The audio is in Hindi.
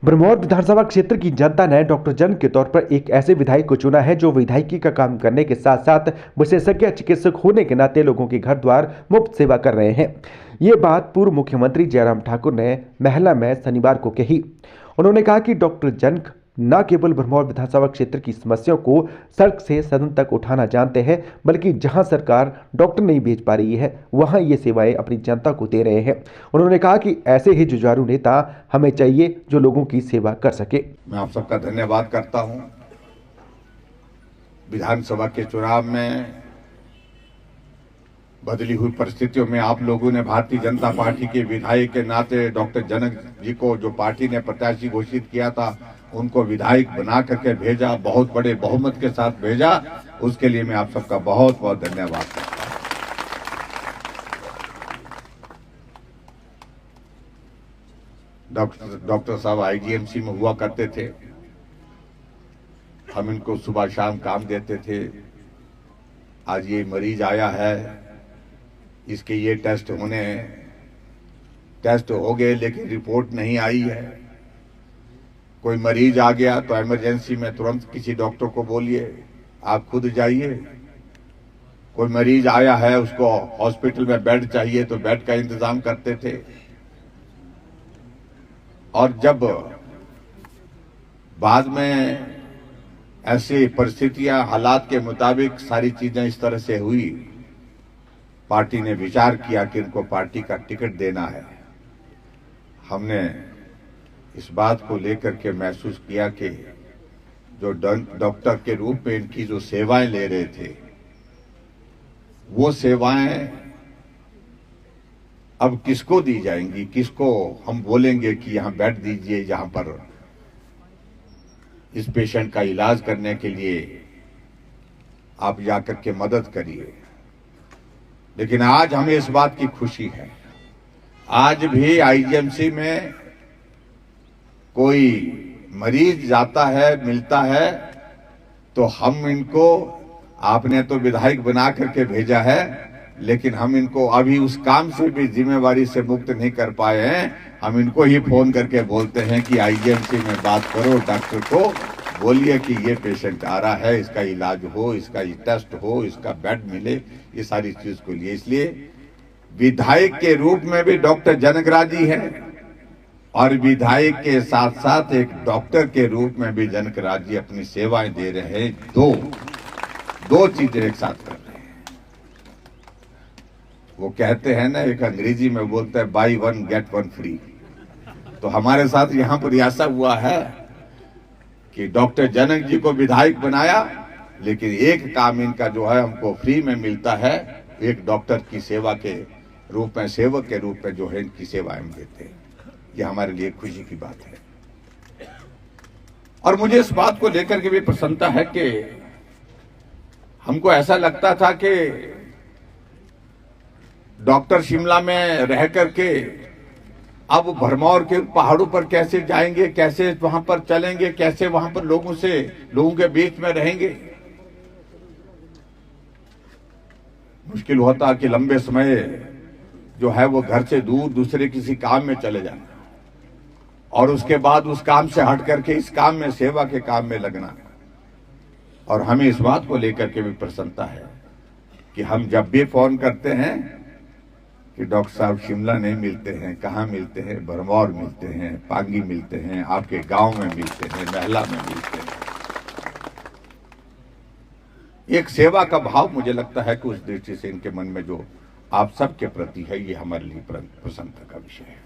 भरमौर विधानसभा क्षेत्र की जनता ने डॉक्टर जनक के तौर पर एक ऐसे विधायक को चुना है जो विधायकी का काम करने के साथ साथ विशेषज्ञ चिकित्सक होने के नाते लोगों के घर द्वार मुफ्त सेवा कर रहे हैं। ये बात पूर्व मुख्यमंत्री जयराम ठाकुर ने मैहला में शनिवार को कही। उन्होंने कहा कि डॉक्टर जनक न केवल भरमौर विधानसभा क्षेत्र की समस्याओं को सड़क से सदन तक उठाना जानते हैं, बल्कि जहां सरकार डॉक्टर नहीं भेज पा रही है वहां ये सेवाएं अपनी जनता को दे रहे हैं। उन्होंने कहा कि ऐसे ही जुझारू नेता हमें चाहिए जो लोगों की सेवा कर सके। मैं आप सबका धन्यवाद करता हूं। विधानसभा के चुनाव में बदली हुई परिस्थितियों में आप लोगों ने भारतीय जनता पार्टी के विधायक के नाते डॉक्टर जनक जी को, जो पार्टी ने प्रत्याशी घोषित किया था, उनको विधायक बना करके भेजा, बहुत बड़े बहुमत के साथ भेजा। उसके लिए मैं आप सबका बहुत बहुत धन्यवाद करता हूं। डॉक्टर साहब आईजीएमसी में हुआ करते थे, हम इनको सुबह शाम काम देते थे। आज ये मरीज आया है, इसके ये टेस्ट हो गए लेकिन रिपोर्ट नहीं आई है। कोई मरीज आ गया तो इमरजेंसी में तुरंत किसी डॉक्टर को बोलिए आप खुद जाइए। कोई मरीज आया है, उसको हॉस्पिटल में बेड चाहिए तो बेड का इंतजाम करते थे। और जब बाद में ऐसी परिस्थितियां, हालात के मुताबिक सारी चीजें इस तरह से हुई, पार्टी ने विचार किया कि इनको पार्टी का टिकट देना है। हमने इस बात को लेकर के महसूस किया कि जो डॉक्टर के रूप में इनकी जो सेवाएं ले रहे थे, वो सेवाएं अब किसको दी जाएंगी, किसको हम बोलेंगे कि यहां बेड दीजिए, जहां पर इस पेशेंट का इलाज करने के लिए आप जाकर के मदद करिए। लेकिन आज हमें इस बात की खुशी है, आज भी आईजीएमसी में कोई मरीज जाता है, मिलता है, तो हम इनको, आपने तो विधायक बना करके भेजा है, लेकिन हम इनको अभी उस काम से भी जिम्मेवारी से मुक्त नहीं कर पाए हैं। हम इनको ही फोन करके बोलते हैं कि आईजीएमसी में बात करो, डॉक्टर को बोलिए कि ये पेशेंट आ रहा है, इसका इलाज हो, इसका टेस्ट हो, इसका बेड मिले, ये सारी चीज को लिए। इसलिए विधायक के रूप में भी डॉक्टर जनकराज जी है और विधायक के साथ साथ एक डॉक्टर के रूप में भी जनकराज जी अपनी सेवाएं दे रहे हैं। दो चीजें एक साथ कर रहे हैं। वो कहते हैं ना, एक अंग्रेजी में बोलते हैं by one get one free. तो हमारे साथ यहां पर ऐसा हुआ है कि डॉक्टर जनक जी को विधायक बनाया, लेकिन एक काम इनका जो है हमको फ्री में मिलता है। एक डॉक्टर की सेवा के रूप में, सेवक के रूप में जो है इनकी सेवाएं देते हैं। ये हमारे लिए खुशी की बात है। और मुझे इस बात को लेकर के भी प्रसन्नता है कि हमको ऐसा लगता था कि डॉक्टर शिमला में रह करके अब भरमौर के पहाड़ों पर कैसे जाएंगे, कैसे वहां पर चलेंगे, कैसे वहां पर लोगों के बीच में रहेंगे। मुश्किल होता कि लंबे समय जो है वो घर से दूर दूसरे किसी काम में चले जाना और उसके बाद उस काम से हट करके इस काम में, सेवा के काम में लगना। और हमें इस बात को लेकर के भी प्रसन्नता है कि हम जब भी फोन करते हैं कि डॉक्टर साहब शिमला नहीं मिलते हैं, कहाँ मिलते हैं, भरमौर मिलते हैं, पांगी मिलते हैं, आपके गांव में मिलते हैं, मैहला में मिलते हैं। एक सेवा का भाव मुझे लगता है कि उस दृष्टि से इनके मन में जो आप सबके प्रति है, ये हमारे लिए प्रसन्नता का विषय है।